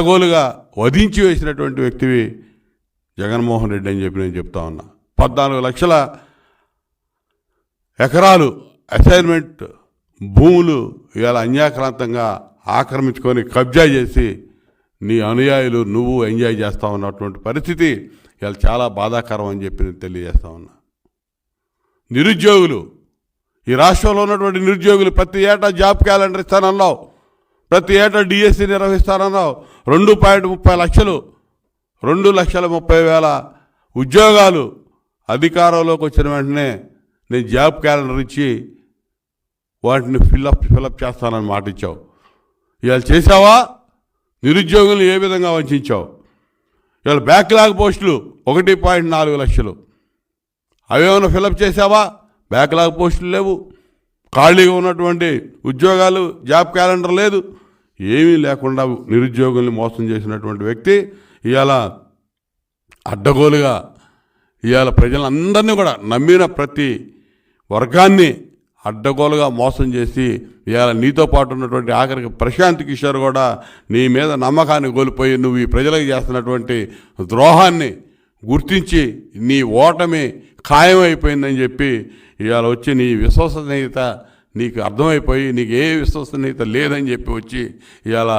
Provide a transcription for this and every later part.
గోలుగా వధించి వేసినటువంటి వ్యక్తివి జగన్మోహన్ రెడ్డి అని చెప్పి నేను చెప్తా ఉన్నా. 14 లక్షల ఎకరాలు అసైన్మెంట్ భూములు ఇవాళ అన్యాక్రాంతంగా ఆక్రమించుకొని కబ్జా చేసి నీ అనుయాయులు నువ్వు ఎంజాయ్ చేస్తూ ఉన్నటువంటి పరిస్థితి ఇవాళ చాలా బాధాకరం అని చెప్పి నేను తెలియజేస్తా ఉన్నా. నిరుద్యోగులు, ఈ రాష్ట్రంలో ఉన్నటువంటి నిరుద్యోగులు ప్రతి ఏటా జాబ్ క్యాలెండర్ ఇస్తానన్నావు, ప్రతి ఏటా డిఎస్సి నిర్వహిస్తానన్నావు. 2.30 లక్షలు 2,30,000 ఉద్యోగాలు అధికారంలోకి వచ్చిన వెంటనే నేను జాబ్ క్యాలెండర్ ఇచ్చి వాటిని ఫిలప్ చేస్తానని మాట ఇచ్చావు. ఇవాళ చేసావా? నిరుద్యోగులను ఏ విధంగా వంచావు? ఇవాళ బ్యాక్లాగ్ పోస్టులు 1.4 లక్షలు, అవేమైనా ఫిలప్ చేసావా? బ్యాక్లాగ్ పోస్టులు లేవు, ఖాళీగా ఉన్నటువంటి ఉద్యోగాలు, జాబ్ క్యాలెండర్ లేదు, ఏమీ లేకుండా నిరుద్యోగుల్ని మోసం చేసినటువంటి వ్యక్తి ఇవాళ అడ్డగోలుగా ఇవాళ ప్రజలందరినీ కూడా నమ్మిన ప్రతి వర్గాన్ని అడ్డగోలుగా మోసం చేసి ఇవాళ నీతో పాటు ఉన్నటువంటి ఆఖరికి ప్రశాంత్ కిషోర్ కూడా నీ మీద నమ్మకాన్ని కోల్పోయి నువ్వు ఈ ప్రజలకు చేస్తున్నటువంటి ద్రోహాన్ని గుర్తించి నీ ఓటమి ఖాయమైపోయిందని చెప్పి ఇవాళ వచ్చి నీ విశ్వసనీయత నీకు అర్థమైపోయి నీకు ఏ విశ్వసనీయత లేదని చెప్పి వచ్చి ఇవాళ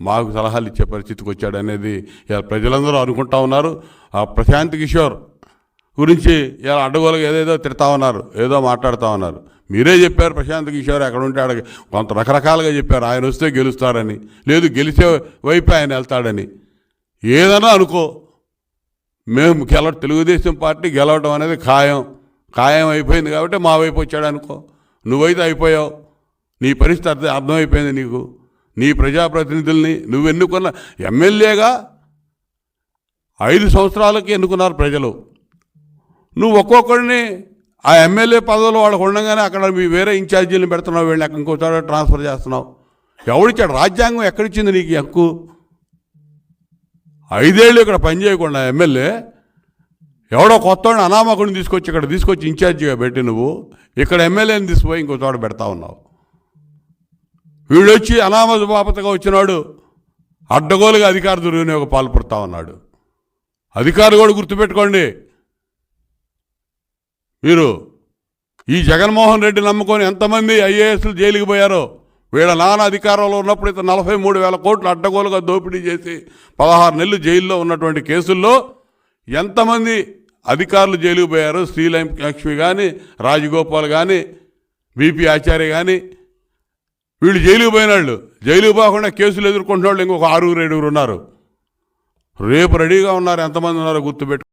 మాకు సలహాలు ఇచ్చే పరిస్థితికి వచ్చాడు అనేది ఇవాళ ప్రజలందరూ అనుకుంటా ఉన్నారు. ఆ ప్రశాంత్ కిషోర్ గురించి ఇలా అడ్డగోలుగా ఏదేదో తిడతా ఉన్నారు, ఏదో మాట్లాడుతూ ఉన్నారు. మీరే చెప్పారు ప్రశాంత్ కిషోర్ ఎక్కడ ఉంటే అక్కడ కొంత రకరకాలుగా చెప్పారు. ఆయన వస్తే గెలుస్తారని, లేదు గెలిచే వైపు ఆయన వెళ్తాడని. ఏదైనా అనుకో, మేము తెలుగుదేశం పార్టీ గెలవడం అనేది ఖాయం అయిపోయింది కాబట్టి మా వైపు వచ్చాడు అనుకో. నువ్వైతే అయిపోయావు, నీ పరిస్థితి అర్థమైపోయింది నీకు. నీ ప్రజాప్రతినిధుల్ని నువ్వు ఎన్నుకున్న ఎమ్మెల్యేగా 5 సంవత్సరాలకి ఎన్నుకున్నారు ప్రజలు. నువ్వు ఒక్కొక్కడిని ఆ ఎమ్మెల్యే పదవులు వాళ్ళకు ఉండగానే అక్కడ మీ వేరే ఇన్ఛార్జీలను పెడుతున్నావు, వీళ్ళని ఇంకో చోట ట్రాన్స్ఫర్ చేస్తున్నావు. ఎవడిచ్చాడు? రాజ్యాంగం ఎక్కడిచ్చింది నీకు హక్కు? 5 ఏళ్ళు ఇక్కడ పనిచేయకుండా ఎమ్మెల్యే ఎవడో కొత్తవాడిని అనామకుడిని తీసుకొచ్చి ఇన్ఛార్జిగా పెట్టి నువ్వు ఇక్కడ ఎమ్మెల్యేని తీసుకుపోయి ఇంకో చోట పెడతా ఉన్నావు. వీడు వచ్చి అనామత బాపతగా వచ్చినాడు అడ్డగోలుగా అధికార దుర్వినియోగ పాల్పడుతూ ఉన్నాడు. అధికారులు కూడా గుర్తుపెట్టుకోండి, మీరు ఈ జగన్మోహన్ రెడ్డి నమ్ముకొని ఎంతమంది ఐఏఎస్లు జైలుకి పోయారో. వీళ్ళ నాన్న అధికారంలో ఉన్నప్పుడు ఇతను 43,000 కోట్లు అడ్డగోలుగా దోపిడీ చేసి 16 నెలలు జైల్లో ఉన్నటువంటి కేసుల్లో ఎంతమంది అధికారులు జైలుకు పోయారు? శ్రీలక్ష్మి కానీ, రాజగోపాల్ కానీ, బీపీ ఆచార్య కానీ, వీళ్ళు జైలుకు పోయినాళ్ళు. జైలుకు పోకుండా కేసులు ఎదుర్కొంటున్న వాళ్ళు ఇంకొక 6-7 ఉన్నారు. రేపు రెడీగా ఉన్నారు. ఎంతమంది ఉన్నారో గుర్తుపెట్టు.